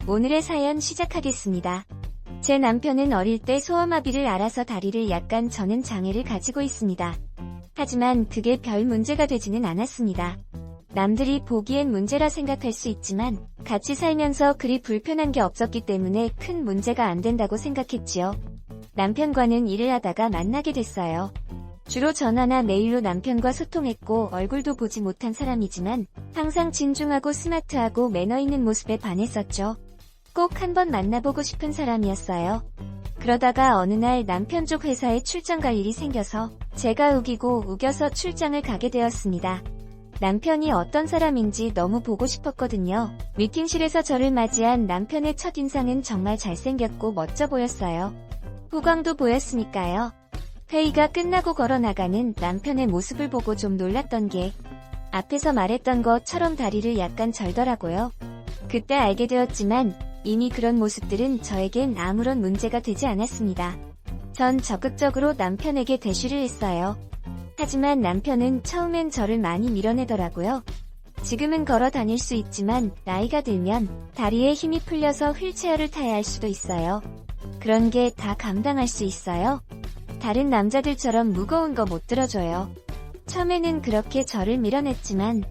오늘의 사연 시작하겠습니다. 제 남편은 어릴 때 소아마비를 앓아서 다리를 약간 저는 장애를 가지고 있습니다. 하지만 그게 별 문제가 되지는 않았습니다. 남들이 보기엔 문제라 생각할 수 있지만 같이 살면서 그리 불편한 게 없었기 때문에 큰 문제가 안 된다고 생각했지요. 남편과는 일을 하다가 만나게 됐어요. 주로 전화나 메일로 남편과 소통했고 얼굴도 보지 못한 사람이지만 항상 진중하고 스마트하고 매너 있는 모습에 반했었죠. 꼭 한번 만나보고 싶은 사람이었어요. 그러다가 어느 날 남편 쪽 회사에 출장 갈 일이 생겨서 제가 우기고 우겨서 출장을 가게 되었습니다. 남편이 어떤 사람인지 너무 보고 싶었거든요. 미팅실에서 저를 맞이한 남편의 첫인상은 정말 잘생겼고 멋져 보였어요. 후광도 보였으니까요. 회의가 끝나고 걸어나가는 남편의 모습을 보고 좀 놀랐던 게 앞에서 말했던 것처럼 다리를 약간 절더라고요. 그때 알게 되었지만 이미 그런 모습들은 저에겐 아무런 문제가 되지 않았습니다. 전 적극적으로 남편에게 대쉬를 했어요. 하지만 남편은 처음엔 저를 많이 밀어내더라고요. 지금은 걸어 다닐 수 있지만 나이가 들면 다리에 힘이 풀려서 휠체어를 타야 할 수도 있어요. 그런 게 다 감당할 수 있어요? 다른 남자들처럼 무거운 거 못 들어줘요. 처음에는 그렇게 저를 밀어냈지만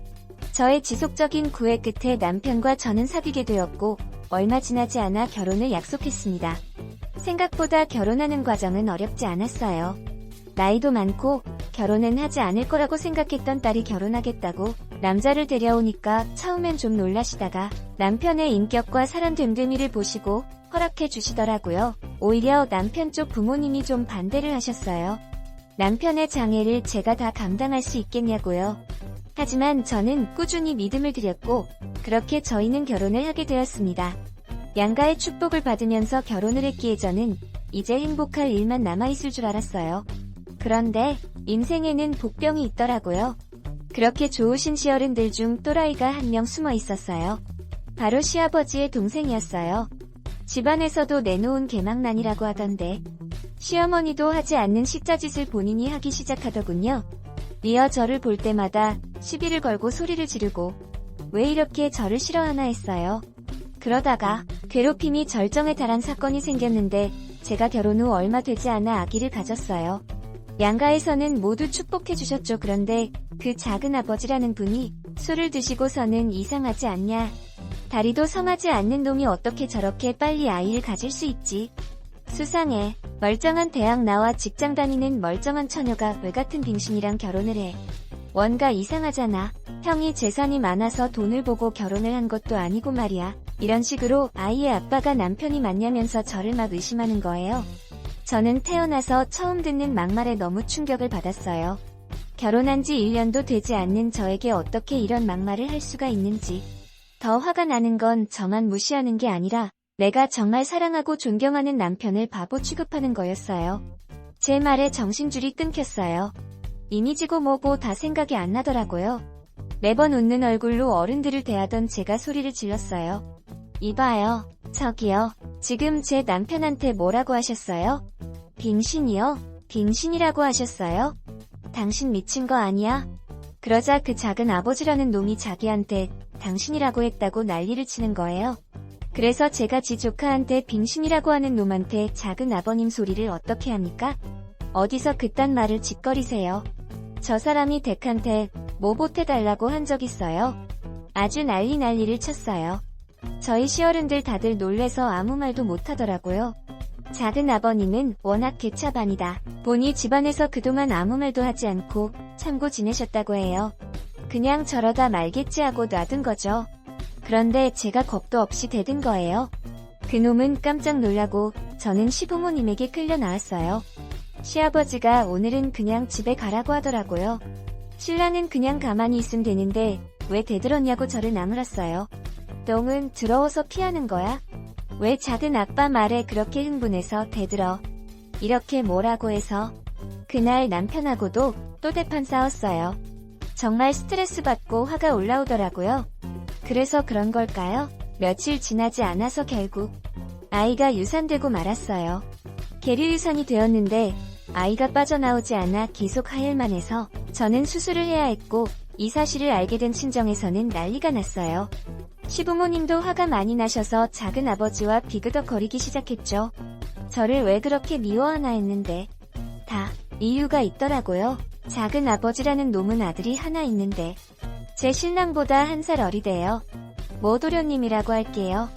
저의 지속적인 구애 끝에 남편과 저는 사귀게 되었고 얼마 지나지 않아 결혼을 약속했습니다. 생각보다 결혼하는 과정은 어렵지 않았어요. 나이도 많고 결혼은 하지 않을 거라고 생각했던 딸이 결혼하겠다고 남자를 데려오니까 처음엔 좀 놀라시다가 남편의 인격과 사람 됨됨이를 보시고 허락해 주시더라고요. 오히려 남편 쪽 부모님이 좀 반대를 하셨어요. 남편의 장애를 제가 다 감당할 수 있겠냐고요. 하지만 저는 꾸준히 믿음을 드렸고 그렇게 저희는 결혼을 하게 되었습니다. 양가의 축복을 받으면서 결혼을 했기에 저는 이제 행복할 일만 남아있을 줄 알았어요. 그런데 인생에는 복병이 있더라고요. 그렇게 좋으신 시어른들 중 또라이가 한 명 숨어 있었어요. 바로 시아버지의 동생이었어요. 집안에서도 내놓은 개망난이라고 하던데 시어머니도 하지 않는 시짜짓을 본인이 하기 시작하더군요. 리어 저를 볼 때마다 시비를 걸고 소리를 지르고 왜 이렇게 저를 싫어하나 했어요. 그러다가 괴롭힘이 절정에 달한 사건이 생겼는데 제가 결혼 후 얼마 되지 않아 아기를 가졌어요. 양가에서는 모두 축복해주셨죠. 그런데 그 작은 아버지라는 분이 술을 드시고서는 이상하지 않냐. 다리도 성하지 않는 놈이 어떻게 저렇게 빨리 아이를 가질 수 있지. 수상해. 멀쩡한 대학 나와 직장 다니는 멀쩡한 처녀가 왜 같은 빙신이랑 결혼을 해. 뭔가 이상하잖아. 형이 재산이 많아서 돈을 보고 결혼을 한 것도 아니고 말이야. 이런 식으로 아이의 아빠가 남편이 맞냐면서 저를 막 의심하는 거예요. 저는 태어나서 처음 듣는 막말에 너무 충격을 받았어요. 결혼한 지 1년도 되지 않는 저에게 어떻게 이런 막말을 할 수가 있는지. 더 화가 나는 건 저만 무시하는 게 아니라 내가 정말 사랑하고 존경하는 남편을 바보 취급하는 거였어요. 제 말에 정신줄이 끊겼어요. 이미지고 뭐고 다 생각이 안 나더라고요. 매번 웃는 얼굴로 어른들을 대하던 제가 소리를 질렀어요. 이봐요. 저기요. 지금 제 남편한테 뭐라고 하셨어요? 빙신이요? 빙신이라고 하셨어요? 당신 미친 거 아니야? 그러자 그 작은 아버지라는 놈이 자기한테 당신이라고 했다고 난리를 치는 거예요. 그래서 제가 지 조카한테 빙신이라고 하는 놈한테 작은 아버님 소리를 어떻게 합니까? 어디서 그딴 말을 짓거리세요. 저 사람이 댁한테 뭐 보태달라고 한 적 있어요? 아주 난리를 쳤어요. 저희 시어른들 다들 놀래서 아무 말도 못하더라고요. 작은 아버님은 워낙 개차반이다 보니 집안에서 그동안 아무 말도 하지 않고 참고 지내셨다고 해요. 그냥 저러다 말겠지 하고 놔둔 거죠. 그런데 제가 겁도 없이 대든 거예요. 그놈은 깜짝 놀라고 저는 시부모님에게 끌려 나왔어요. 시아버지가 오늘은 그냥 집에 가라고 하더라고요. 신랑은 그냥 가만히 있으면 되는데 왜 대들었냐고 저를 나무랐어요. 똥은 더러워서 피하는 거야? 왜 작은 아빠 말에 그렇게 흥분해서 대들어? 이렇게 뭐라고 해서? 그날 남편하고도 또 대판 싸웠어요. 정말 스트레스 받고 화가 올라오더라고요. 그래서 그런 걸까요? 며칠 지나지 않아서 결국 아이가 유산되고 말았어요. 계류유산이 되었는데 아이가 빠져나오지 않아 계속 하혈만 해서 저는 수술을 해야 했고 이 사실을 알게 된 친정에서는 난리가 났어요. 시부모님도 화가 많이 나셔서 작은 아버지와 비그덕거리기 시작했죠. 저를 왜 그렇게 미워하나 했는데 다 이유가 있더라고요. 작은 아버지라는 놈은 아들이 하나 있는데 제 신랑보다 1살 어리대요. 모 도련님이라고 할게요.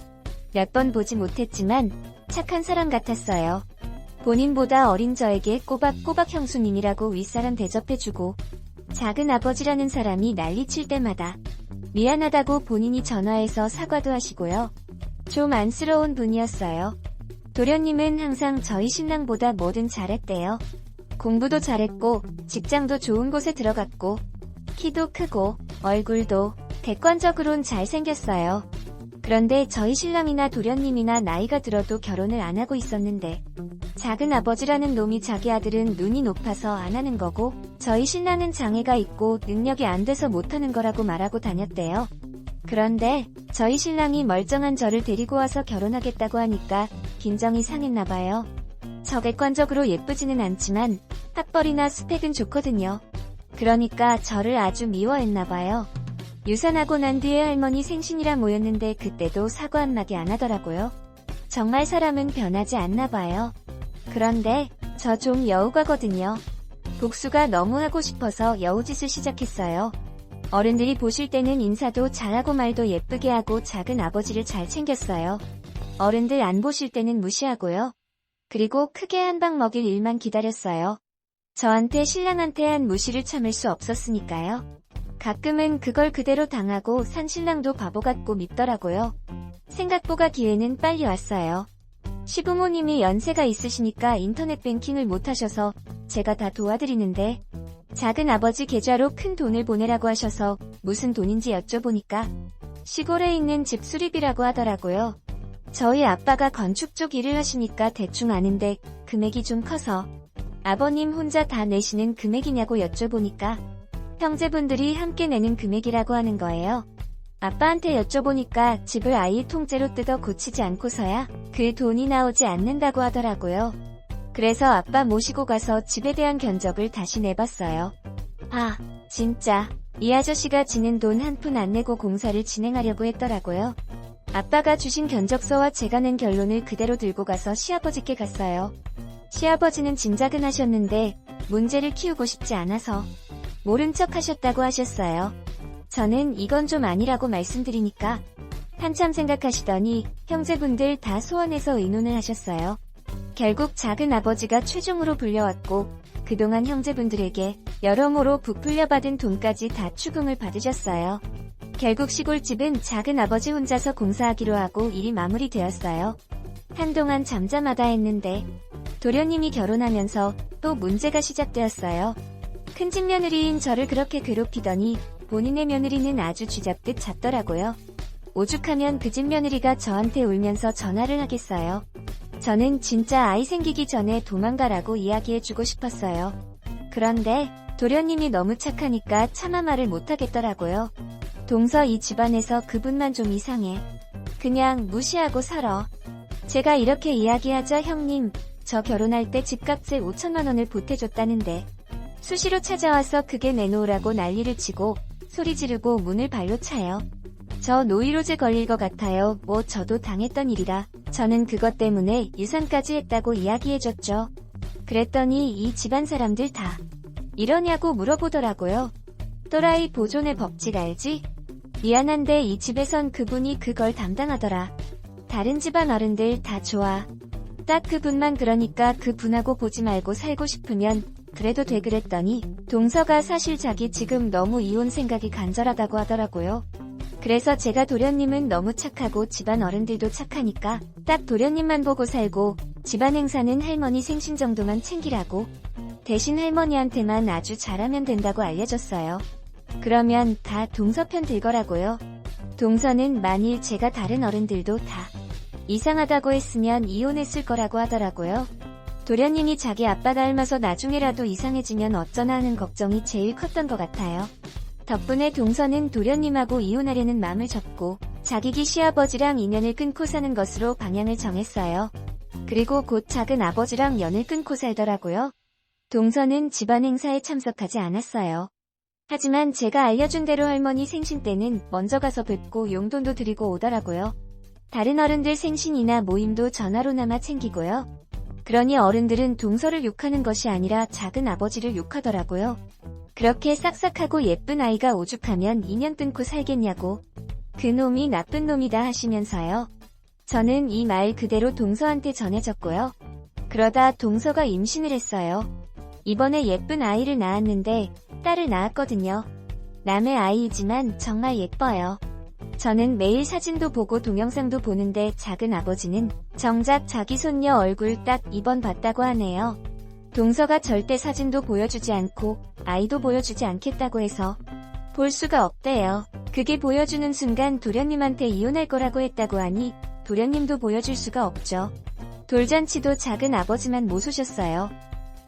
몇 번 보지 못했지만 착한 사람 같았어요. 본인보다 어린 저에게 꼬박꼬박 형수님이라고 윗사람 대접해주고 작은 아버지라는 사람이 난리칠 때마다 미안하다고 본인이 전화해서 사과도 하시고요. 좀 안쓰러운 분이었어요. 도련님은 항상 저희 신랑보다 뭐든 잘했대요. 공부도 잘했고 직장도 좋은 곳에 들어갔고 키도 크고 얼굴도 객관적으론 잘생겼어요. 그런데 저희 신랑이나 도련님이나 나이가 들어도 결혼을 안 하고 있었는데 작은 아버지라는 놈이 자기 아들은 눈이 높아서 안 하는 거고 저희 신랑은 장애가 있고 능력이 안 돼서 못하는 거라고 말하고 다녔대요. 그런데 저희 신랑이 멀쩡한 저를 데리고 와서 결혼하겠다고 하니까 빈정이 상했나봐요. 저 객관적으로 예쁘지는 않지만 학벌이나 스펙은 좋거든요. 그러니까 저를 아주 미워했나봐요. 유산하고 난 뒤에 할머니 생신이라 모였는데 그때도 사과 한마디 안 하더라고요. 정말 사람은 변하지 않나봐요. 그런데 저 좀 여우가거든요. 복수가 너무 하고 싶어서 여우짓을 시작했어요. 어른들이 보실 때는 인사도 잘하고 말도 예쁘게 하고 작은 아버지를 잘 챙겼어요. 어른들 안 보실 때는 무시하고요. 그리고 크게 한 방 먹일 일만 기다렸어요. 저한테 신랑한테 한 무시를 참을 수 없었으니까요. 가끔은 그걸 그대로 당하고 산 신랑도 바보 같고 밉더라고요. 생각보다 기회는 빨리 왔어요. 시부모님이 연세가 있으시니까 인터넷 뱅킹을 못하셔서 제가 다 도와드리는데 작은 아버지 계좌로 큰 돈을 보내라고 하셔서 무슨 돈인지 여쭤보니까 시골에 있는 집 수리비라고 하더라고요. 저희 아빠가 건축 쪽 일을 하시니까 대충 아는데 금액이 좀 커서 아버님 혼자 다 내시는 금액이냐고 여쭤보니까 형제분들이 함께 내는 금액이라고 하는 거예요. 아빠한테 여쭤보니까 집을 아이 통째로 뜯어 고치지 않고서야 그 돈이 나오지 않는다고 하더라고요. 그래서 아빠 모시고 가서 집에 대한 견적을 다시 내봤어요. 아, 진짜 이 아저씨가 지는 돈 한 푼 안 내고 공사를 진행하려고 했더라고요. 아빠가 주신 견적서와 제가 낸 결론을 그대로 들고 가서 시아버지께 갔어요. 시아버지는 짐작은 하셨는데 문제를 키우고 싶지 않아서 모른 척 하셨다고 하셨어요. 저는 이건 좀 아니라고 말씀드리니까 한참 생각하시더니 형제분들 다 소환해서 의논을 하셨어요. 결국 작은 아버지가 최종으로 불려왔고 그동안 형제분들에게 여러모로 부풀려 받은 돈까지 다 추궁을 받으셨어요. 결국 시골집은 작은 아버지 혼자서 공사하기로 하고 일이 마무리되었어요. 한동안 잠잠하다 했는데 도련님이 결혼하면서 또 문제가 시작되었어요. 큰집 며느리인 저를 그렇게 괴롭히더니 본인의 며느리는 아주 쥐잡듯 잤더라고요. 오죽하면 그 집 며느리가 저한테 울면서 전화를 하겠어요. 저는 진짜 아이 생기기 전에 도망가라고 이야기해주고 싶었어요. 그런데 도련님이 너무 착하니까 차마 말을 못하겠더라고요. 동서 이 집안에서 그분만 좀 이상해. 그냥 무시하고 살아. 제가 이렇게 이야기하자 형님, 저 결혼할 때 집값에 5천만 원을 보태줬다는데 수시로 찾아와서 그게 내놓으라고 난리를 치고 소리 지르고 문을 발로 차요. 저 노이로제 걸릴 것 같아요. 뭐 저도 당했던 일이라 저는 그것 때문에 유산까지 했다고 이야기해줬죠. 그랬더니 이 집안 사람들 다 이러냐고 물어보더라고요. 또라이 보존의 법칙 알지? 미안한데 이 집에선 그분이 그걸 담당하더라. 다른 집안 어른들 다 좋아. 딱 그분만 그러니까 그분하고 보지 말고 살고 싶으면 그래도 돼 그랬더니 동서가 사실 자기 지금 너무 이혼 생각이 간절하다고 하더라고요. 그래서 제가 도련님은 너무 착하고 집안 어른들도 착하니까 딱 도련님만 보고 살고 집안 행사는 할머니 생신 정도만 챙기라고 대신 할머니한테만 아주 잘하면 된다고 알려줬어요. 그러면 다 동서 편 들거라고요. 동서는 만일 제가 다른 어른들도 다 이상하다고 했으면 이혼했을 거라고 하더라고요. 도련님이 자기 아빠 닮아서 나중에라도 이상해지면 어쩌나 하는 걱정이 제일 컸던 것 같아요. 덕분에 동서는 도련님하고 이혼하려는 마음을 접고 자기기 시아버지랑 인연을 끊고 사는 것으로 방향을 정했어요. 그리고 곧 작은 아버지랑 연을 끊고 살더라고요. 동서는 집안 행사에 참석하지 않았어요. 하지만 제가 알려준 대로 할머니 생신 때는 먼저 가서 뵙고 용돈도 드리고 오더라고요. 다른 어른들 생신이나 모임도 전화로나마 챙기고요. 그러니 어른들은 동서를 욕하는 것이 아니라 작은 아버지를 욕하더라고요. 그렇게 싹싹하고 예쁜 아이가 오죽하면 인연 끊고 살겠냐고. 그놈이 나쁜 놈이다 하시면서요. 저는 이 말 그대로 동서한테 전해졌고요. 그러다 동서가 임신을 했어요. 이번에 예쁜 아이를 낳았는데 딸을 낳았거든요. 남의 아이이지만 정말 예뻐요. 저는 매일 사진도 보고 동영상도 보는데 작은 아버지는 정작 자기 손녀 얼굴 딱 2번 봤다고 하네요. 동서가 절대 사진도 보여주지 않고 아이도 보여주지 않겠다고 해서 볼 수가 없대요. 그게 보여주는 순간 도련님한테 이혼할 거라고 했다고 하니 도련님도 보여줄 수가 없죠. 돌잔치도 작은 아버지만 못 오셨어요.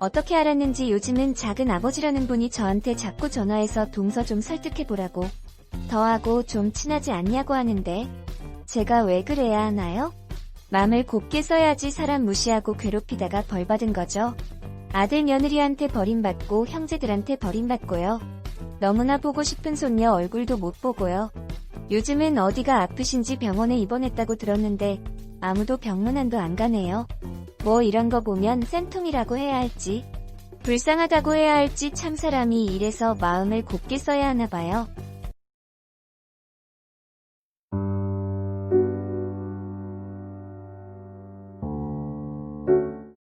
어떻게 알았는지 요즘은 작은 아버지라는 분이 저한테 자꾸 전화해서 동서 좀 설득해보라고, 더하고 좀 친하지 않냐고 하는데 제가 왜 그래야 하나요? 맘을 곱게 써야지. 사람 무시하고 괴롭히다가 벌 받은 거죠. 아들 며느리한테 버림받고 형제들한테 버림받고요. 너무나 보고 싶은 손녀 얼굴도 못 보고요. 요즘은 어디가 아프신지 병원에 입원했다고 들었는데 아무도 병문안도 안 가네요. 뭐 이런 거 보면 쌤통이라고 해야 할지 불쌍하다고 해야 할지 참 사람이 이래서 마음을 곱게 써야 하나 봐요.